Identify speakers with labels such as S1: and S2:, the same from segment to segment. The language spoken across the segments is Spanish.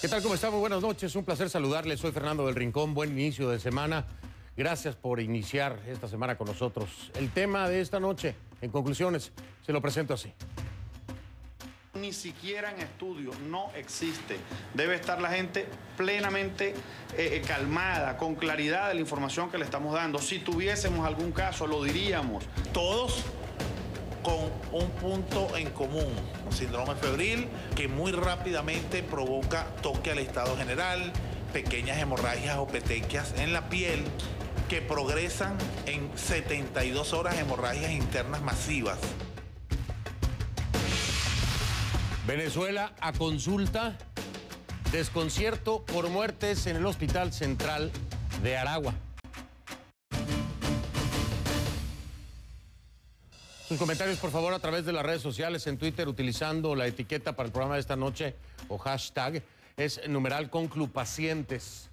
S1: ¿Qué tal? ¿Cómo está? Muy buenas noches. Un placer saludarles. Soy Fernando del Rincón. Buen inicio de semana. Gracias por iniciar esta semana con nosotros. El tema de esta noche, en conclusiones, se lo presento así.
S2: Ni siquiera en estudio, no existe. Debe estar la gente plenamente calmada, con claridad de la información que le estamos dando. Si tuviésemos algún caso, lo diríamos.
S3: Todos con un punto en común, un síndrome febril que muy rápidamente provoca toque al estado general, pequeñas hemorragias o petequias en la piel que progresan en 72 horas, hemorragias internas masivas.
S1: Venezuela a consulta, desconcierto por muertes en el Hospital Central de Aragua. Sus comentarios, por favor, a través de las redes sociales, en Twitter, utilizando la etiqueta para el programa de esta noche o hashtag, es #conclupacientes.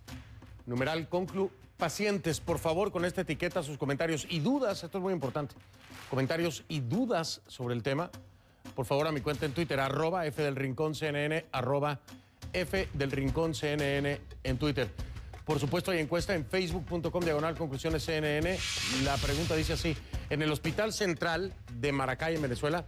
S1: #conclupacientes. Por favor, con esta etiqueta, sus comentarios y dudas, esto es muy importante, comentarios y dudas sobre el tema, por favor, a mi cuenta en Twitter, @FDelRincónCNN, @FDelRincónCNN en Twitter. Por supuesto, hay encuesta en facebook.com/conclusionesCNN. La pregunta dice así: en el Hospital Central de Maracay, en Venezuela,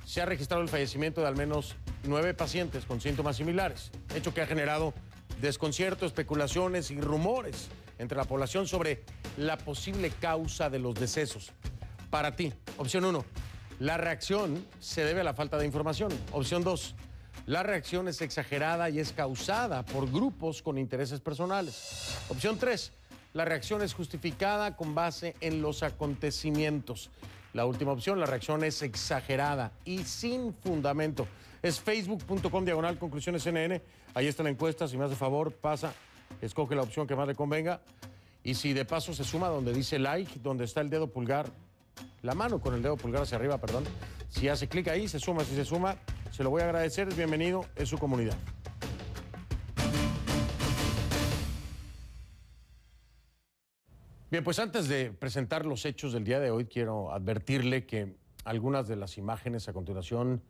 S1: se ha registrado el fallecimiento de al menos 9 pacientes con síntomas similares, hecho que ha generado desconcierto, especulaciones y rumores entre la población sobre la posible causa de los decesos. Para ti, opción 1, la reacción se debe a la falta de información. Opción 2, la reacción es exagerada y es causada por grupos con intereses personales. Opción 3, la reacción es justificada con base en los acontecimientos. La última opción, la reacción es exagerada y sin fundamento. Es facebook.com/conclusionesCNN. Ahí está la encuesta. Si me hace favor, pasa, escoge la opción que más le convenga. Y si de paso se suma donde dice like, donde está el dedo pulgar, la mano con el dedo pulgar hacia arriba, perdón. Si hace clic ahí, se suma. Si se suma, se lo voy a agradecer. Es bienvenido, es su comunidad. Bien, pues antes de presentar los hechos del día de hoy, quiero advertirle que algunas de las imágenes a continuación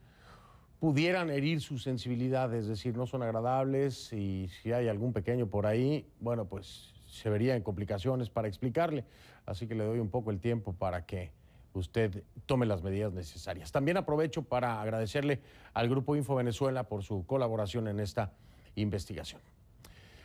S1: pudieran herir su sensibilidad, es decir, no son agradables, y si hay algún pequeño por ahí, bueno, pues se vería en complicaciones para explicarle. Así que le doy un poco el tiempo para que usted tome las medidas necesarias. También aprovecho para agradecerle al Grupo Info Venezuela por su colaboración en esta investigación.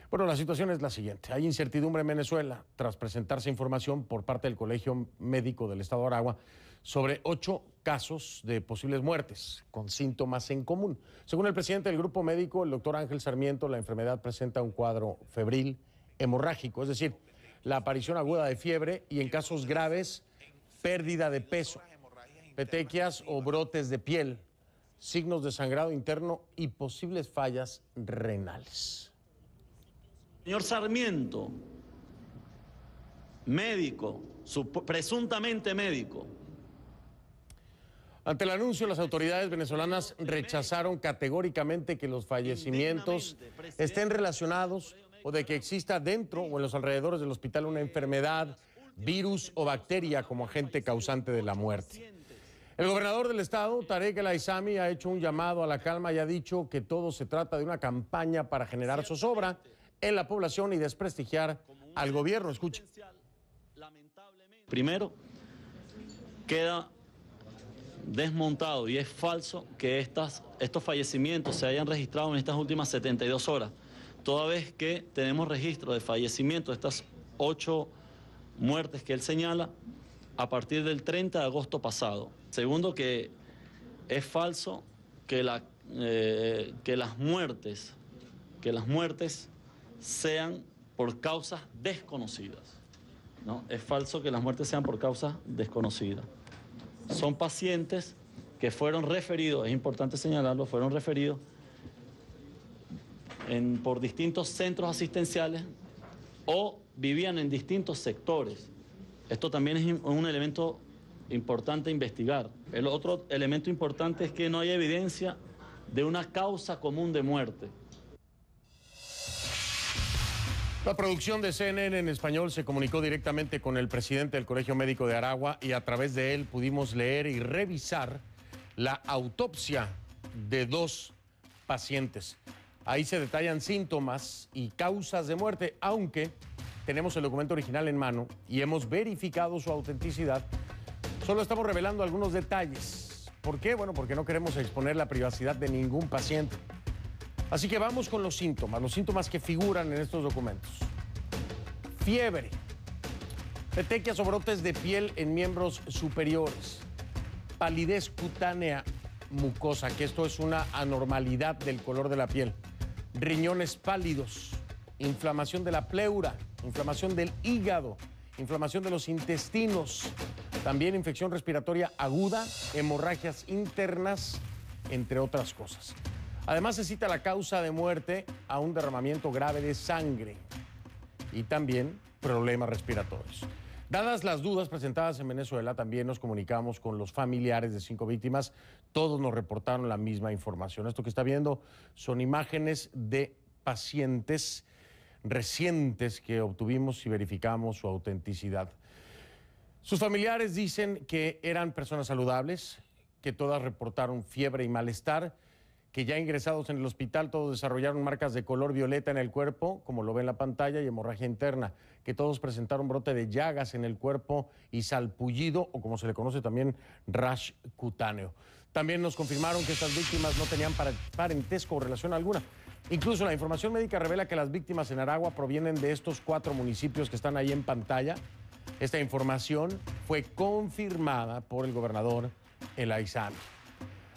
S1: Bueno, la situación es la siguiente. Hay incertidumbre en Venezuela tras presentarse información por parte del Colegio Médico del Estado de Aragua sobre 8 casos de posibles muertes con síntomas en común. Según el presidente del grupo médico, el doctor Ángel Sarmiento, la enfermedad presenta un cuadro febril hemorrágico, es decir, la aparición aguda de fiebre y en casos graves, pérdida de peso, petequias o brotes de piel, signos de sangrado interno y posibles fallas renales.
S4: Señor Sarmiento, médico, presuntamente médico.
S1: Ante el anuncio, las autoridades venezolanas rechazaron categóricamente que los fallecimientos estén relacionados o de que exista dentro o en los alrededores del hospital una enfermedad, virus o bacteria como agente causante de la muerte. El gobernador del estado, Tarek El Aissami, ha hecho un llamado a la calma y ha dicho que todo se trata de una campaña para generar zozobra en la población y desprestigiar al gobierno. Escuche.
S4: Primero, queda desmontado y es falso que estos fallecimientos se hayan registrado en estas últimas 72 horas, toda vez que tenemos registro de fallecimiento de estas 8 muertes que él señala a partir del 30 de agosto pasado. Segundo, que es falso que las muertes sean por causas desconocidas, ¿no? Es falso que las muertes sean por causas desconocidas. Son pacientes que fueron referidos, es importante señalarlo, fueron referidos por distintos centros asistenciales o vivían en distintos sectores. Esto también es un elemento importante a investigar. El otro elemento importante es que no hay evidencia de una causa común de muerte.
S1: La producción de CNN en español se comunicó directamente con el presidente del Colegio Médico de Aragua y a través de él pudimos leer y revisar la autopsia de 2 pacientes. Ahí se detallan síntomas y causas de muerte, aunque tenemos el documento original en mano y hemos verificado su autenticidad. Solo estamos revelando algunos detalles. ¿Por qué? Bueno, porque no queremos exponer la privacidad de ningún paciente. Así que vamos con los síntomas que figuran en estos documentos. Fiebre, petequias o brotes de piel en miembros superiores, palidez cutánea mucosa, que esto es una anormalidad del color de la piel, riñones pálidos, inflamación de la pleura, inflamación del hígado, inflamación de los intestinos, también infección respiratoria aguda, hemorragias internas, entre otras cosas. Además, se cita la causa de muerte a un derramamiento grave de sangre y también problemas respiratorios. Dadas las dudas presentadas en Venezuela, también nos comunicamos con los familiares de 5 víctimas. Todos nos reportaron la misma información. Esto que está viendo son imágenes de pacientes recientes que obtuvimos y verificamos su autenticidad. Sus familiares dicen que eran personas saludables, que todas reportaron fiebre y malestar, que ya ingresados en el hospital todos desarrollaron marcas de color violeta en el cuerpo, como lo ve en la pantalla, y hemorragia interna, que todos presentaron brote de llagas en el cuerpo y salpullido, o como se le conoce también, rash cutáneo. También nos confirmaron que estas víctimas no tenían parentesco o relación alguna. Incluso la información médica revela que las víctimas en Aragua provienen de estos 4 municipios que están ahí en pantalla. Esta información fue confirmada por el gobernador El Aizami.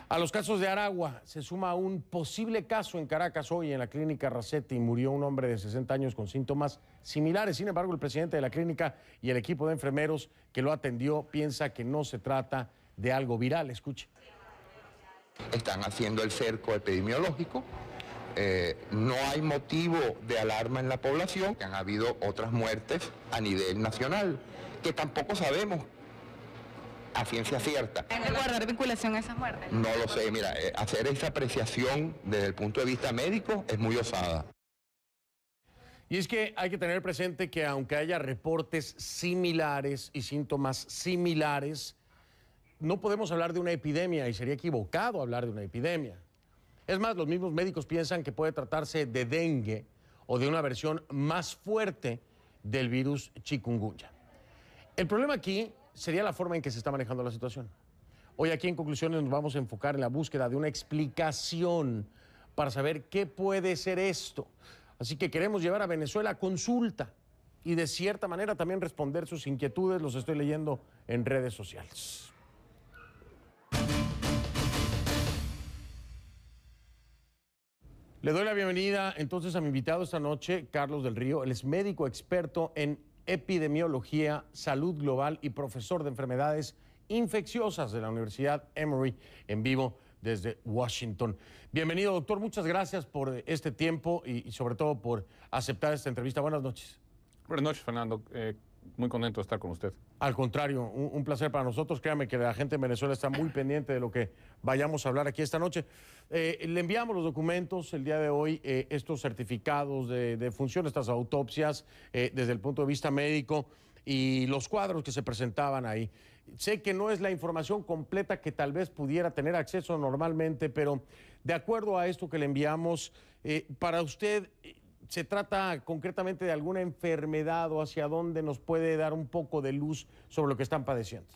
S1: A los casos de Aragua se suma un posible caso en Caracas hoy en la clínica Racetti. Murió un hombre de 60 años con síntomas similares. Sin embargo, el presidente de la clínica y el equipo de enfermeros que lo atendió piensa que no se trata de algo viral. Escuche.
S5: Están haciendo el cerco epidemiológico. No hay motivo de alarma en la población. Han habido otras muertes a nivel nacional que tampoco sabemos a ciencia cierta.
S6: ¿Hay que guardar vinculación a esas muertes?
S5: No lo sé, mira, hacer esa apreciación desde el punto de vista médico es muy osada.
S1: Y es que hay que tener presente que aunque haya reportes similares y síntomas similares, no podemos hablar de una epidemia y sería equivocado hablar de una epidemia. Es más, los mismos médicos piensan que puede tratarse de dengue o de una versión más fuerte del virus chikungunya. El problema aquí sería la forma en que se está manejando la situación. Hoy aquí en Conclusiones nos vamos a enfocar en la búsqueda de una explicación para saber qué puede ser esto. Así que queremos llevar a Venezuela a consulta y de cierta manera también responder sus inquietudes. Los estoy leyendo en redes sociales. Le doy la bienvenida entonces a mi invitado esta noche, Carlos del Río. Él es médico experto en epidemiología, salud global y profesor de enfermedades infecciosas de la Universidad Emory, en vivo desde Washington. Bienvenido, doctor. Muchas gracias por este tiempo y sobre todo por aceptar esta entrevista. Buenas noches.
S7: Buenas noches, Fernando. Muy contento de estar con usted.
S1: Al contrario, un placer para nosotros. Créame que la gente en Venezuela está muy pendiente de lo que vayamos a hablar aquí esta noche. Le enviamos los documentos el día de hoy, estos certificados de función, estas autopsias desde el punto de vista médico y los cuadros que se presentaban ahí. Sé que no es la información completa que tal vez pudiera tener acceso normalmente, pero de acuerdo a esto que le enviamos, para usted, ¿se trata concretamente de alguna enfermedad o hacia dónde nos puede dar un poco de luz sobre lo que están padeciendo?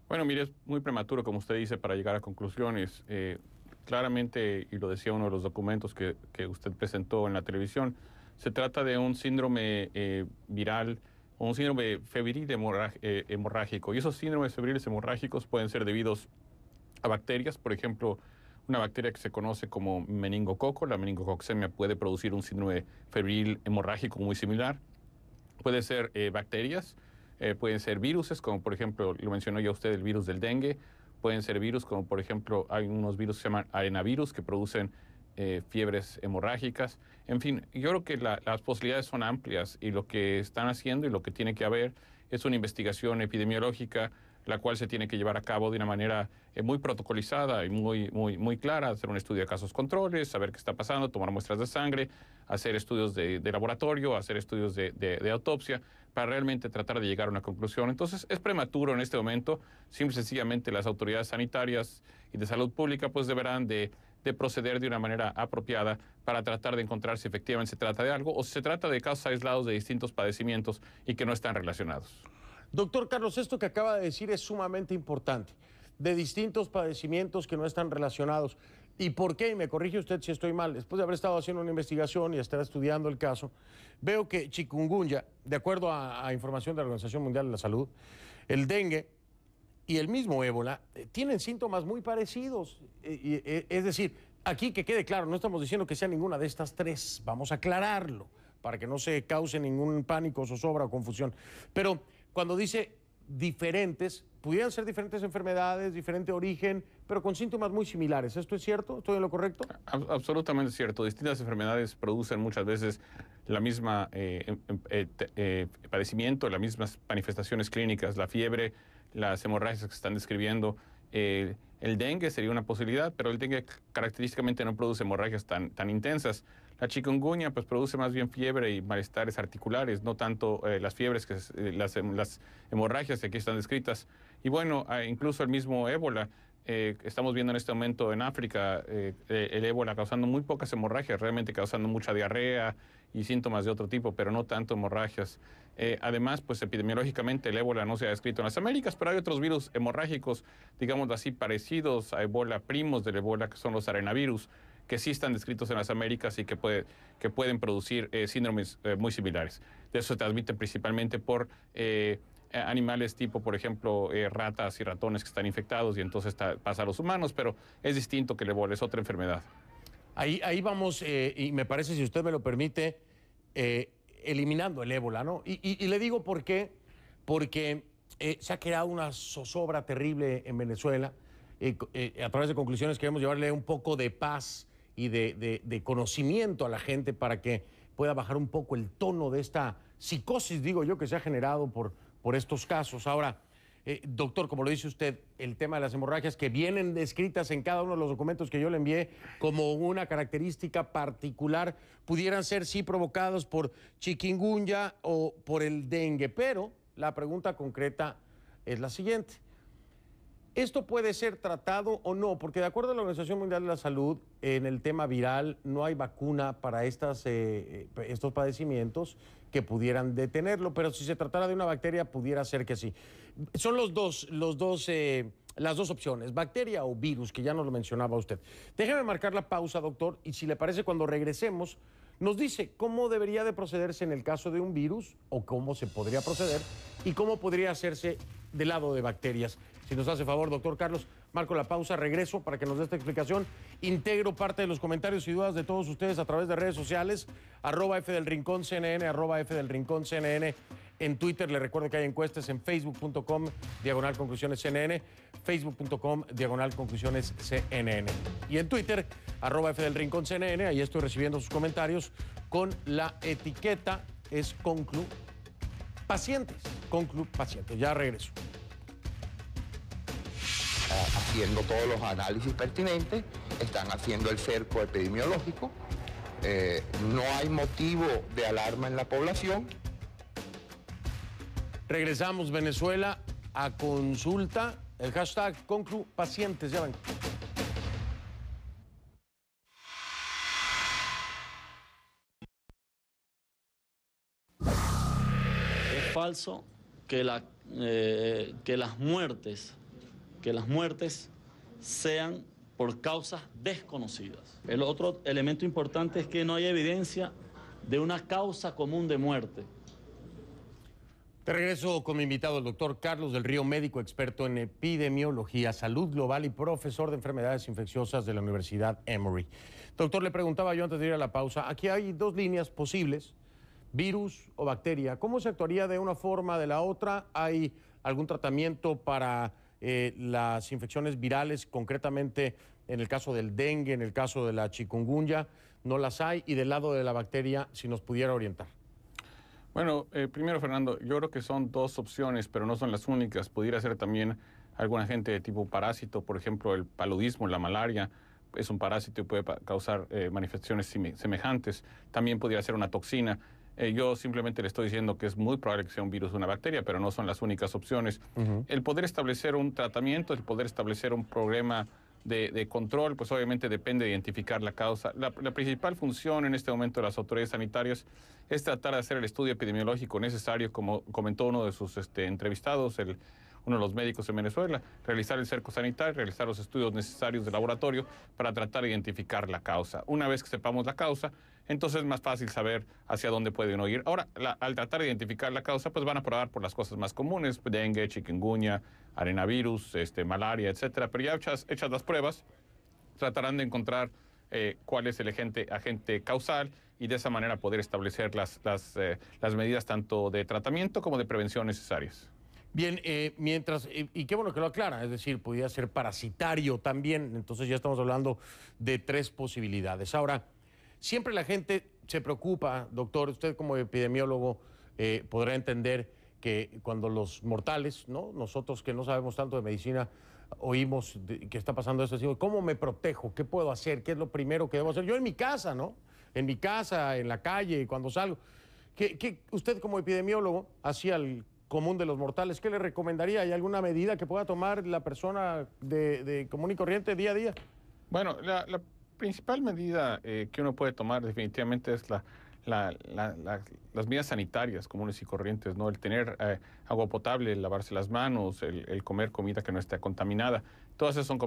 S7: Bueno, mire, es muy prematuro, como usted dice, para llegar a conclusiones. Claramente, y lo decía uno de los documentos que usted presentó en la televisión, se trata de un síndrome viral o un síndrome febril hemorrágico. Y esos síndromes febriles hemorrágicos pueden ser debidos a bacterias, por ejemplo, una bacteria que se conoce como meningococo. La meningococcemia puede producir un síndrome febril hemorrágico muy similar. Puede ser bacterias, pueden ser viruses, como por ejemplo, lo mencionó ya usted, el virus del dengue. Pueden ser virus, como por ejemplo, hay unos virus que se llaman arenavirus que producen fiebres hemorrágicas. En fin, yo creo que las posibilidades son amplias y lo que están haciendo y lo que tiene que haber es una investigación epidemiológica, la cual se tiene que llevar a cabo de una manera muy protocolizada y muy clara, hacer un estudio de casos controles, saber qué está pasando, tomar muestras de sangre, hacer estudios de laboratorio, hacer estudios de autopsia, para realmente tratar de llegar a una conclusión. Entonces, es prematuro en este momento. Simple y sencillamente las autoridades sanitarias y de salud pública pues deberán de de proceder de una manera apropiada para tratar de encontrar si efectivamente se trata de algo o si se trata de casos aislados de distintos padecimientos y que no están relacionados.
S1: Doctor Carlos, esto que acaba de decir es sumamente importante, de distintos padecimientos que no están relacionados. ¿Y por qué? Y me corrige usted si estoy mal. Después de haber estado haciendo una investigación y estar estudiando el caso, veo que chikungunya, de acuerdo a información de la Organización Mundial de la Salud, el dengue y el mismo ébola tienen síntomas muy parecidos. Es decir, aquí que quede claro, no estamos diciendo que sea ninguna de estas tres, vamos a aclararlo para que no se cause ningún pánico, zozobra o confusión. Pero cuando dice diferentes, pudieran ser diferentes enfermedades, diferente origen, pero con síntomas muy similares. ¿Esto es cierto? ¿Estoy en lo correcto?
S7: Absolutamente cierto. Distintas enfermedades producen muchas veces la misma padecimiento, las mismas manifestaciones clínicas, la fiebre, las hemorragias que se están describiendo. El dengue sería una posibilidad, pero el dengue característicamente no produce hemorragias tan intensas. La chikungunya pues produce más bien fiebre y malestares articulares, no tanto las fiebres, las hemorragias que aquí están descritas. Y bueno, incluso el mismo ébola, estamos viendo en este momento en África el ébola causando muy pocas hemorragias, realmente causando mucha diarrea y síntomas de otro tipo, pero no tanto hemorragias. Además, pues epidemiológicamente el ébola no se ha descrito en las Américas, pero hay otros virus hemorrágicos, digamos así, parecidos a ébola, primos del ébola, que son los arenavirus, que sí están descritos en las Américas y que pueden producir síndromes muy similares. De eso se transmiten principalmente por animales tipo, por ejemplo, ratas y ratones que están infectados y entonces pasa a los humanos, pero es distinto que el ébola, es otra enfermedad.
S1: Ahí vamos, y me parece, si usted me lo permite, eliminando el ébola, ¿no? Y le digo por qué, porque se ha creado una zozobra terrible en Venezuela. A través de conclusiones queremos llevarle un poco de paz y de conocimiento a la gente para que pueda bajar un poco el tono de esta psicosis, digo yo, que se ha generado por estos casos. Ahora, doctor, como lo dice usted, el tema de las hemorragias que vienen descritas en cada uno de los documentos que yo le envié como una característica particular, pudieran ser sí provocados por chikungunya o por el dengue, pero la pregunta concreta es la siguiente. ¿Esto puede ser tratado o no? Porque de acuerdo a la Organización Mundial de la Salud, en el tema viral no hay vacuna para estos padecimientos que pudieran detenerlo, pero si se tratara de una bacteria, pudiera ser que sí. Son las dos opciones, bacteria o virus, que ya nos lo mencionaba usted. Déjeme marcar la pausa, doctor, y si le parece, cuando regresemos, nos dice cómo debería de procederse en el caso de un virus o cómo se podría proceder y cómo podría hacerse del lado de bacterias. Si nos hace favor, doctor Carlos, marco la pausa, regreso para que nos dé esta explicación. Integro parte de los comentarios y dudas de todos ustedes a través de redes sociales, @FDelRincónCNN, @FDelRincónCNN. En Twitter, le recuerdo que hay encuestas en facebook.com/conclusionesCNN, facebook.com/conclusionesCNN. Y en Twitter, @FDelRincónCNN, ahí estoy recibiendo sus comentarios con la etiqueta es conclupacientes. Conclupacientes. Ya regreso.
S5: Haciendo todos los análisis pertinentes, están haciendo el cerco epidemiológico, no hay motivo de alarma en la población.
S1: Regresamos, Venezuela, a consulta, el hashtag conclupacientes, ya ven.
S4: Es falso que las muertes sean por causas desconocidas. El otro elemento importante es que no hay evidencia de una causa común de muerte.
S1: De regreso con mi invitado, el doctor Carlos del Río, médico experto en epidemiología, salud global y profesor de enfermedades infecciosas de la Universidad Emory. Doctor, le preguntaba yo antes de ir a la pausa, aquí hay dos líneas posibles, virus o bacteria. ¿Cómo se actuaría de una forma o de la otra? ¿Hay algún tratamiento para las infecciones virales, concretamente en el caso del dengue, en el caso de la chikungunya? No las hay. Y del lado de la bacteria, si nos pudiera orientar.
S7: Bueno, primero, Fernando, yo creo que son dos opciones, pero no son las únicas. Pudiera ser también algún agente de tipo parásito, por ejemplo, el paludismo, la malaria, es un parásito y puede causar manifestaciones semejantes. También podría ser una toxina. Yo simplemente le estoy diciendo que es muy probable que sea un virus o una bacteria, pero no son las únicas opciones. El poder establecer un tratamiento, el poder establecer un programa de control, pues obviamente depende de identificar la causa. La principal función en este momento de las autoridades sanitarias es tratar de hacer el estudio epidemiológico necesario, como comentó uno de sus entrevistados, uno de los médicos en Venezuela, realizar el cerco sanitario, realizar los estudios necesarios de laboratorio para tratar de identificar la causa. Una vez que sepamos la causa, entonces es más fácil saber hacia dónde puede uno ir. Ahora, al tratar de identificar la causa, pues van a probar por las cosas más comunes, dengue, chikungunya, arenavirus, malaria, etcétera. Pero ya hechas las pruebas, tratarán de encontrar cuál es el agente causal y de esa manera poder establecer las medidas tanto de tratamiento como de prevención necesarias.
S1: Bien, y qué bueno que lo aclara, es decir, podría ser parasitario también, entonces ya estamos hablando de 3 posibilidades. Ahora, siempre la gente se preocupa, doctor, usted como epidemiólogo podrá entender que cuando los mortales, ¿no? Nosotros que no sabemos tanto de medicina, oímos que está pasando esto, decimos, ¿cómo me protejo? ¿Qué puedo hacer? ¿Qué es lo primero que debo hacer? Yo en mi casa, ¿no? En mi casa, en la calle, cuando salgo. ¿Qué usted como epidemiólogo, hacia el común de los mortales, qué le recomendaría? ¿Hay alguna medida que pueda tomar la persona de común y corriente día a día?
S7: Bueno, la principal medida que uno puede tomar definitivamente es las medidas sanitarias comunes y corrientes, ¿no? El tener agua potable, el lavarse las manos, el comer comida que no esté contaminada. Todas esas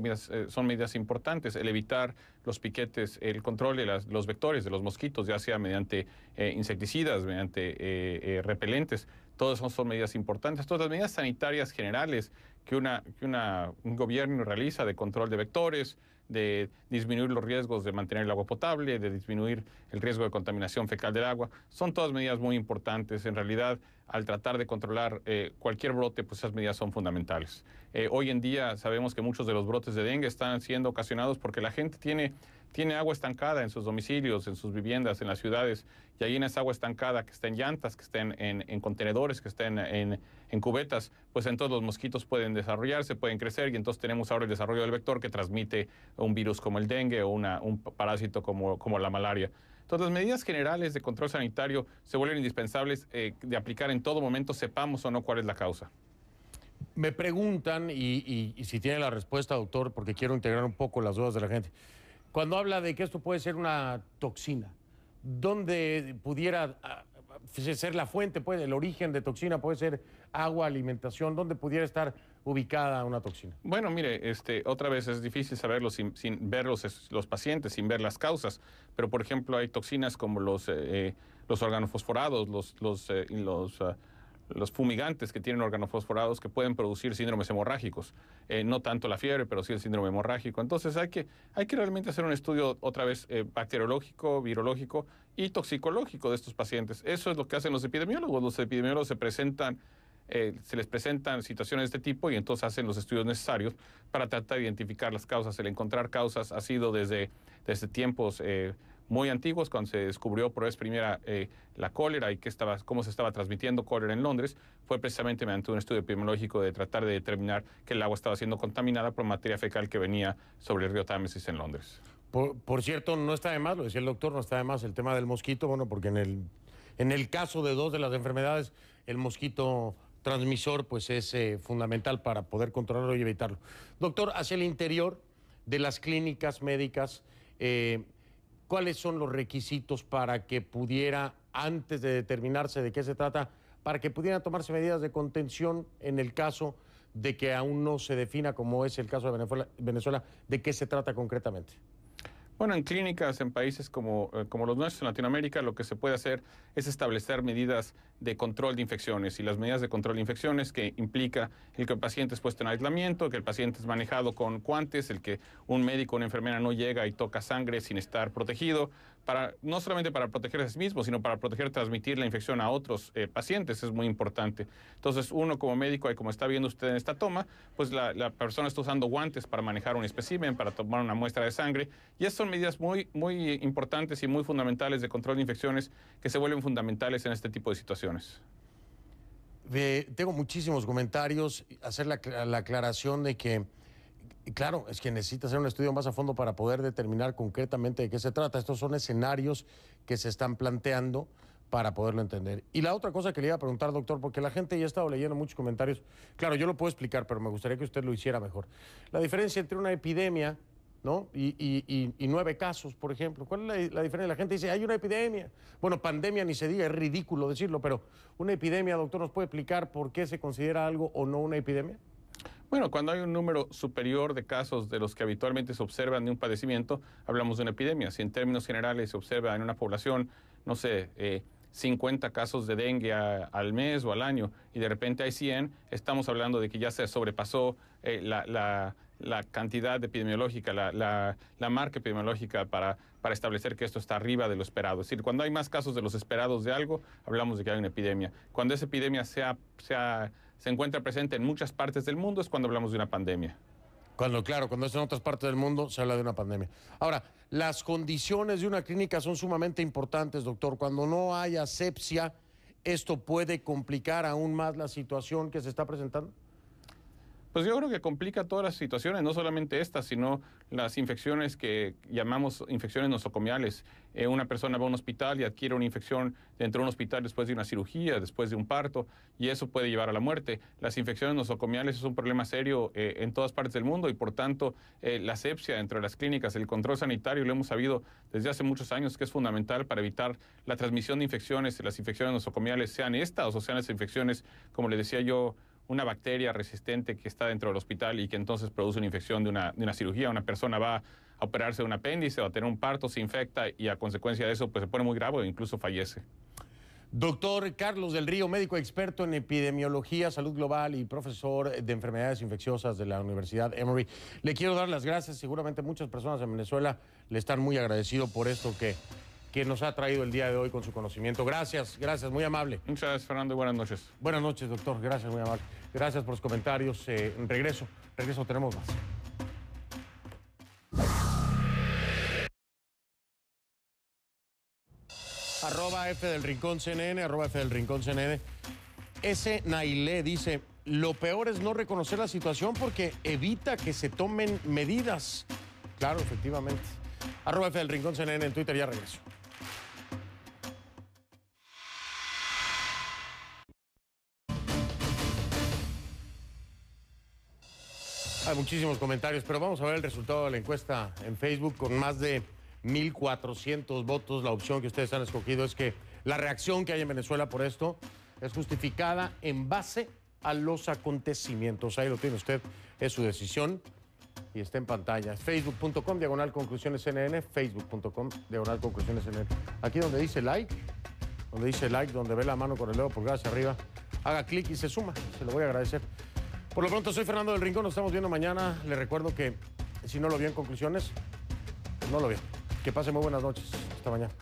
S7: son medidas importantes. El evitar los piquetes, el control de los vectores de los mosquitos, ya sea mediante insecticidas, mediante repelentes. Todas son medidas importantes. Todas las medidas sanitarias generales que un gobierno realiza de control de vectores, de disminuir los riesgos de mantener el agua potable, de disminuir el riesgo de contaminación fecal del agua, son todas medidas muy importantes. En realidad, al tratar de controlar cualquier brote, pues esas medidas son fundamentales. Hoy en día sabemos que muchos de los brotes de dengue están siendo ocasionados porque la gente tiene agua estancada en sus domicilios, en sus viviendas, en las ciudades, y ahí en esa agua estancada, que está en llantas, que está en contenedores, que está en cubetas, pues entonces los mosquitos pueden desarrollarse, pueden crecer, y entonces tenemos ahora el desarrollo del vector que transmite un virus como el dengue o un parásito como la malaria. Entonces, las medidas generales de control sanitario se vuelven indispensables de aplicar en todo momento, sepamos o no cuál es la causa.
S1: Me preguntan, y si tiene la respuesta, doctor, porque quiero integrar un poco las dudas de la gente. Cuando habla de que esto puede ser una toxina, ¿dónde pudiera ser la fuente? El origen de toxina puede ser agua, alimentación. ¿Dónde pudiera estar ubicada una toxina?
S7: Bueno, mire, otra vez es difícil saberlo sin ver los pacientes, sin ver las causas. Pero, por ejemplo, hay toxinas como los organofosforados, los fumigantes que tienen organofosforados que pueden producir síndromes hemorrágicos. No tanto la fiebre, pero sí el síndrome hemorrágico. Entonces hay que realmente hacer un estudio otra vez bacteriológico, virológico y toxicológico de estos pacientes. Eso es lo que hacen los epidemiólogos. Los epidemiólogos se les presentan situaciones de este tipo y entonces hacen los estudios necesarios para tratar de identificar las causas. El encontrar causas ha sido desde tiempos muy antiguos, cuando se descubrió por vez primera la cólera y cómo se estaba transmitiendo cólera en Londres, fue precisamente mediante un estudio epidemiológico de tratar de determinar que el agua estaba siendo contaminada por materia fecal que venía sobre el río Támesis en Londres.
S1: Por cierto, no está de más, lo decía el doctor, no está de más el tema del mosquito, bueno, porque en el caso de 2 de las enfermedades, el mosquito transmisor pues es fundamental para poder controlarlo y evitarlo. Doctor, hacia el interior de las clínicas médicas, ¿cuáles son los requisitos para que pudiera, antes de determinarse de qué se trata, para que pudieran tomarse medidas de contención en el caso de que aún no se defina, como es el caso de Venezuela, de qué se trata concretamente?
S7: Bueno, en clínicas, en países como los nuestros, en Latinoamérica, lo que se puede hacer es establecer medidas de control de infecciones. Y las medidas de control de infecciones que implica el que el paciente es puesto en aislamiento, que el paciente es manejado con guantes, el que un médico o una enfermera no llega y toca sangre sin estar protegido, no solamente para protegerse a sí mismo, sino para transmitir la infección a otros pacientes, es muy importante. Entonces, uno como médico, y como está viendo usted en esta toma, pues la persona está usando guantes para manejar un espécimen, para tomar una muestra de sangre, y esas son medidas muy, muy importantes y muy fundamentales de control de infecciones que se vuelven fundamentales en este tipo de situaciones.
S1: Tengo muchísimos comentarios, hacer la aclaración de que, claro, es que necesita hacer un estudio más a fondo para poder determinar concretamente de qué se trata. Estos son escenarios que se están planteando para poderlo entender. Y la otra cosa que le iba a preguntar, doctor, porque la gente ya ha estado leyendo muchos comentarios, claro, yo lo puedo explicar, pero me gustaría que usted lo hiciera mejor. La diferencia entre una epidemia ¿no? Y 9 casos, por ejemplo. ¿Cuál es la diferencia? La gente dice, hay una epidemia. Bueno, pandemia ni se diga, es ridículo decirlo, pero una epidemia, doctor, ¿nos puede explicar por qué se considera algo o no una epidemia?
S7: Bueno, cuando hay un número superior de casos de los que habitualmente se observan de un padecimiento, hablamos de una epidemia. Si en términos generales se observa en una población, no sé, 50 casos de dengue al mes o al año y de repente hay 100, estamos hablando de que ya se sobrepasó la cantidad epidemiológica, la marca epidemiológica para establecer que esto está arriba de lo esperado. Es decir, cuando hay más casos de los esperados de algo, hablamos de que hay una epidemia. Cuando esa epidemia se encuentra presente en muchas partes del mundo es cuando hablamos de una pandemia.
S1: Cuando es en otras partes del mundo, se habla de una pandemia. Ahora, las condiciones de una clínica son sumamente importantes, doctor. Cuando no hay asepsia, ¿esto puede complicar aún más la situación que se está presentando?
S7: Pues yo creo que complica todas las situaciones, no solamente estas, sino las infecciones que llamamos infecciones nosocomiales. Una persona va a un hospital y adquiere una infección dentro de un hospital después de una cirugía, después de un parto, y eso puede llevar a la muerte. Las infecciones nosocomiales es un problema serio en todas partes del mundo y por tanto la asepsia dentro de las clínicas, el control sanitario, lo hemos sabido desde hace muchos años que es fundamental para evitar la transmisión de infecciones, las infecciones nosocomiales, sean estas o sean las infecciones, como le decía yo, una bacteria resistente que está dentro del hospital y que entonces produce una infección de una cirugía. Una persona va a operarse de un apéndice o a tener un parto, se infecta y a consecuencia de eso pues se pone muy grave e incluso fallece.
S1: Doctor Carlos del Río, médico experto en epidemiología, salud global y profesor de enfermedades infecciosas de la Universidad Emory. Le quiero dar las gracias. Seguramente muchas personas en Venezuela le están muy agradecidos por esto que nos ha traído el día de hoy con su conocimiento. Gracias, muy amable.
S7: Muchas gracias, Fernando, y buenas noches.
S1: Buenas noches, doctor. Gracias, muy amable. Gracias por los comentarios. Regreso, tenemos más. @F del Rincón CNN, @F del Rincón CNN. S. Nailé dice, lo peor es no reconocer la situación porque evita que se tomen medidas. Claro, efectivamente. @F del Rincón CNN en Twitter, ya regreso. Hay muchísimos comentarios, pero vamos a ver el resultado de la encuesta en Facebook. Con más de 1,400 votos, la opción que ustedes han escogido es que la reacción que hay en Venezuela por esto es justificada en base a los acontecimientos. Ahí lo tiene usted, es su decisión y está en pantalla. Facebook.com/conclusiones CNN, Facebook.com/conclusiones CNN. Aquí donde dice like, donde ve la mano con el dedo pulgar hacia arriba, haga clic y se suma. Se lo voy a agradecer. Por lo pronto, soy Fernando del Rincón, nos estamos viendo mañana. Le recuerdo que si no lo vio en conclusiones, no lo vio. Que pase muy buenas noches. Hasta mañana.